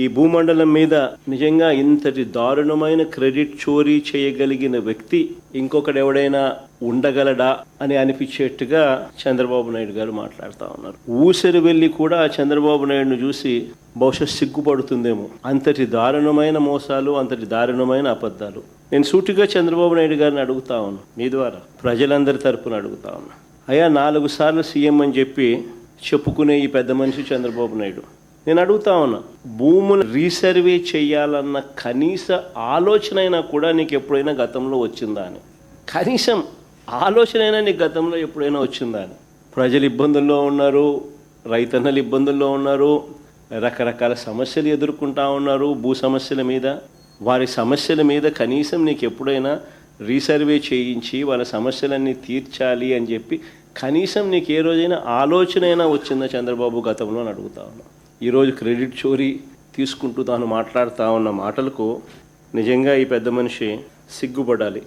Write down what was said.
ఈ భూమండలం మీద నిజంగా ఇంతటి దారుణమైన క్రెడిట్ చోరీ చేయగలిగిన వ్యక్తి ఇంకొకడు ఎవడైనా ఉండగలడా అని అనిపించేట్టుగా చంద్రబాబు నాయుడు గారు మాట్లాడుతూ ఉన్నారు. ఊసరి వెళ్ళి కూడా చంద్రబాబు నాయుడును చూసి బహుశా సిగ్గుపడుతుందేమో. అంతటి దారుణమైన మోసాలు, అంతటి దారుణమైన అబద్ధాలు. నేను సూటిగా చంద్రబాబు నాయుడు గారిని అడుగుతా ఉన్నా, మీ ద్వారా ప్రజలందరి తరపున అడుగుతా ఉన్నా. అయ్యా, 4 సార్లు సీఎం అని చెప్పి చెప్పుకునే ఈ పెద్ద మనిషి చంద్రబాబు నాయుడు, నేను అడుగుతా ఉన్నా, భూములు రీసర్వే చేయాలన్న కనీస ఆలోచన అయినా కూడా నీకు ఎప్పుడైనా గతంలో వచ్చిందా అని? కనీసం ఆలోచన అయినా నీకు గతంలో ఎప్పుడైనా వచ్చిందా అని? ప్రజలు ఇబ్బందుల్లో ఉన్నారు, రైతన్నలు ఇబ్బందుల్లో ఉన్నారు, రకరకాల సమస్యలు ఎదుర్కొంటా ఉన్నారు. భూ సమస్యల మీద, వారి సమస్యల మీద కనీసం నీకు ఎప్పుడైనా రీసర్వే చేయించి వాళ్ళ సమస్యలన్నీ తీర్చాలి అని చెప్పి కనీసం నీకు ఏ రోజైనా ఆలోచన అయినా వచ్చిందా చంద్రబాబు గతంలో అని అడుగుతా ఉన్నా. ఈరోజు క్రెడిట్ చోరీ తీసుకుంటూ తాను మాట్లాడుతూ ఉన్న మాటలకు నిజంగా ఈ పెద్ద మనిషి సిగ్గుపడాలి.